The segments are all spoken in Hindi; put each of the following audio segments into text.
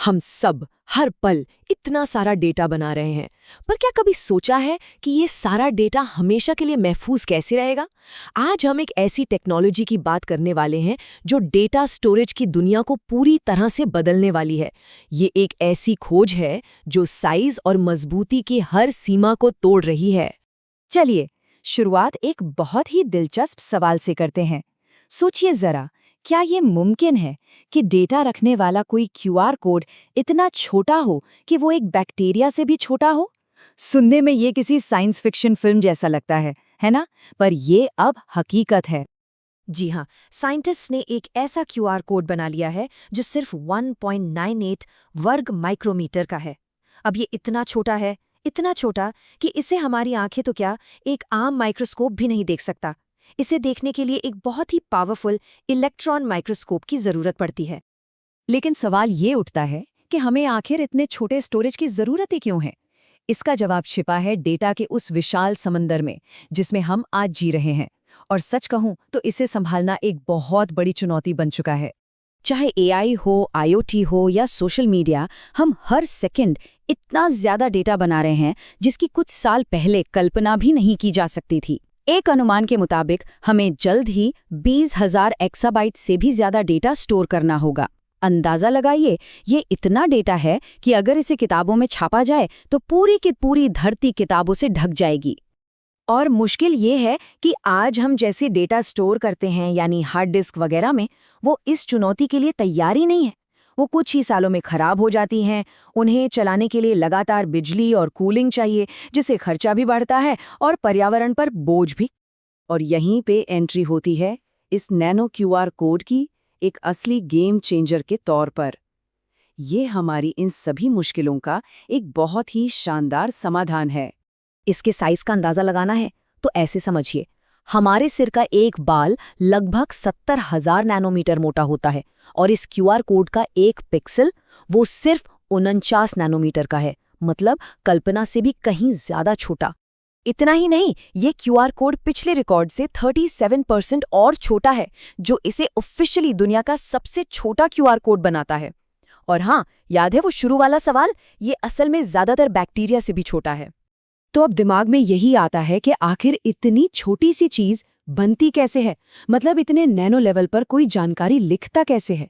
हम सब हर पल इतना सारा डेटा बना रहे हैं, पर क्या कभी सोचा है कि ये सारा डेटा हमेशा के लिए महफूज कैसे रहेगा? आज हम एक ऐसी टेक्नोलॉजी की बात करने वाले हैं जो डेटा स्टोरेज की दुनिया को पूरी तरह से बदलने वाली है। ये एक ऐसी खोज है जो साइज और मजबूती की हर सीमा को तोड़ रही है। चलिए, शुरुआत एक बहुत ही दिलचस्प सवाल से करते हैं। सोचिए जरा, क्या ये मुमकिन है कि डेटा रखने वाला कोई क्यूआर कोड इतना छोटा हो कि वो एक बैक्टीरिया से भी छोटा हो? सुनने में ये किसी साइंस फिक्शन फिल्म जैसा लगता है ना? पर ये अब हकीकत है। जी हाँ, साइंटिस्ट ने एक ऐसा क्यूआर कोड बना लिया है जो सिर्फ 1.98 वर्ग माइक्रोमीटर का है। अब ये इतना छोटा कि इसे हमारी आंखें तो क्या, एक आम माइक्रोस्कोप भी नहीं देख सकता। इसे देखने के लिए एक बहुत ही पावरफुल इलेक्ट्रॉन माइक्रोस्कोप की जरूरत पड़ती है। लेकिन सवाल ये उठता है कि हमें आखिर इतने छोटे स्टोरेज की जरूरत ही क्यों है? इसका जवाब छिपा है डेटा के उस विशाल समंदर में जिसमें हम आज जी रहे हैं। और सच कहूं तो इसे संभालना एक बहुत बड़ी चुनौती बन चुका है। चाहे एआई हो, आईओटी हो या सोशल मीडिया, हम हर सेकंड इतना ज्यादा डेटा बना रहे हैं जिसकी कुछ साल पहले कल्पना भी नहीं की जा सकती थी। एक अनुमान के मुताबिक हमें जल्द ही 20,000 एक्साबाइट से भी ज्यादा डेटा स्टोर करना होगा। अंदाजा लगाइए, ये इतना डेटा है कि अगर इसे किताबों में छापा जाए तो पूरी की पूरी धरती किताबों से ढक जाएगी। और मुश्किल ये है कि आज हम जैसे डेटा स्टोर करते हैं, यानी हार्ड डिस्क वगैरह में, वो इस चुनौती के लिए तैयार ही नहीं है। वो कुछ ही सालों में खराब हो जाती हैं। उन्हें चलाने के लिए लगातार बिजली और कूलिंग चाहिए, जिससे खर्चा भी बढ़ता है और पर्यावरण पर बोझ भी। और यहीं पे एंट्री होती है इस नैनो क्यूआर कोड की, एक असली गेम चेंजर के तौर पर। ये हमारी इन सभी मुश्किलों का एक बहुत ही शानदार समाधान है। इसके साइज का अंदाजा लगाना है तो ऐसे समझिए, हमारे सिर का एक बाल लगभग 70,000 नैनोमीटर मोटा होता है और इस क्यूआर कोड का एक पिक्सल वो सिर्फ 49 नैनोमीटर का है। मतलब कल्पना से भी कहीं ज्यादा छोटा। इतना ही नहीं, ये क्यूआर कोड पिछले रिकॉर्ड से 37% और छोटा है, जो इसे ऑफिशियली दुनिया का सबसे छोटा क्यूआर कोड बनाता है। और हाँ, याद है वो शुरू वाला सवाल, ये असल में ज्यादातर बैक्टीरिया से भी छोटा है। तो अब दिमाग में यही आता है कि आखिर इतनी छोटी सी चीज बनती कैसे है? मतलब इतने नैनो लेवल पर कोई जानकारी लिखता कैसे है?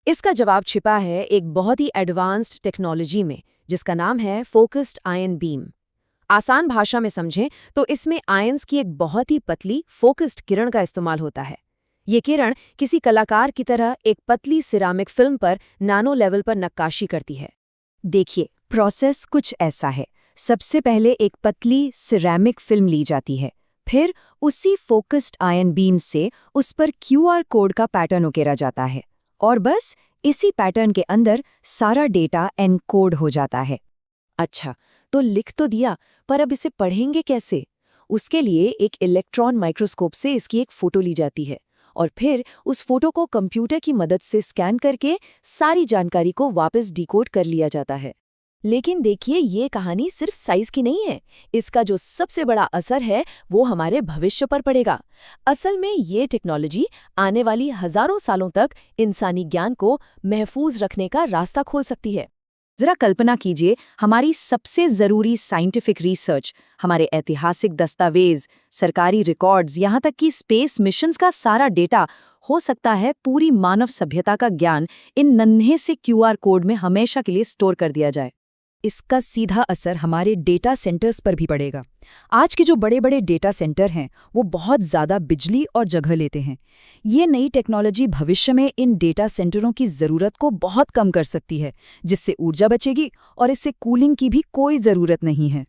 इसका जवाब छिपा है एक बहुत ही एडवांस्ड टेक्नोलॉजी में, जिसका नाम है फोकस्ड आयन बीम। आसान भाषा में समझें तो इसमें आयंस की एक बहुत ही पतली फोकस्ड किरण का इस्तेमाल होता है। ये किरण किसी कलाकार की तरह एक पतली सिरामिक फिल्म पर नैनो लेवल पर नक्काशी करती है। देखिए, प्रोसेस कुछ ऐसा है। सबसे पहले एक पतली सिरेमिक फिल्म ली जाती है, फिर उसी फोकस्ड आयन बीम से उस पर क्यूआर कोड का पैटर्न उकेरा जाता है और बस इसी पैटर्न के अंदर सारा डेटा एनकोड हो जाता है। अच्छा, तो लिख तो दिया, पर अब इसे पढ़ेंगे कैसे? उसके लिए एक इलेक्ट्रॉन माइक्रोस्कोप से इसकी एक फोटो ली जाती है और फिर उस फोटो को कंप्यूटर की मदद से स्कैन करके सारी जानकारी को वापस डिकोड कर लिया जाता है। लेकिन देखिए, ये कहानी सिर्फ साइज की नहीं है। इसका जो सबसे बड़ा असर है वो हमारे भविष्य पर पड़ेगा। असल में ये टेक्नोलॉजी आने वाली हजारों सालों तक इंसानी ज्ञान को महफूज रखने का रास्ता खोल सकती है। जरा कल्पना कीजिए, हमारी सबसे जरूरी साइंटिफिक रिसर्च, हमारे ऐतिहासिक दस्तावेज, सरकारी रिकॉर्ड्स, यहाँ तक कि स्पेस मिशंस का सारा डेटा, हो सकता है पूरी मानव सभ्यता का ज्ञान इन नन्हे से क्यूआर कोड में हमेशा के लिए स्टोर कर दिया जाए। इसका सीधा असर हमारे डेटा सेंटर्स पर भी पड़ेगा। आज के जो बड़े बड़े डेटा सेंटर हैं वो बहुत ज़्यादा बिजली और जगह लेते हैं। ये नई टेक्नोलॉजी भविष्य में इन डेटा सेंटरों की ज़रूरत को बहुत कम कर सकती है, जिससे ऊर्जा बचेगी और इससे कूलिंग की भी कोई ज़रूरत नहीं है।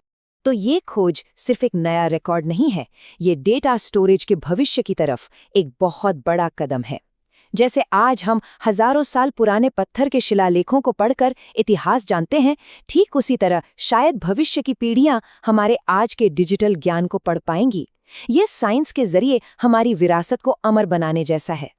तो ये खोज सिर्फ एक नया रिकॉर्ड नहीं है, ये डेटा स्टोरेज के भविष्य की तरफ एक बहुत बड़ा कदम है। जैसे आज हम हजारों साल पुराने पत्थर के शिलालेखों को पढ़कर इतिहास जानते हैं, ठीक उसी तरह शायद भविष्य की पीढ़ियां हमारे आज के डिजिटल ज्ञान को पढ़ पाएंगी। ये साइंस के जरिए हमारी विरासत को अमर बनाने जैसा है।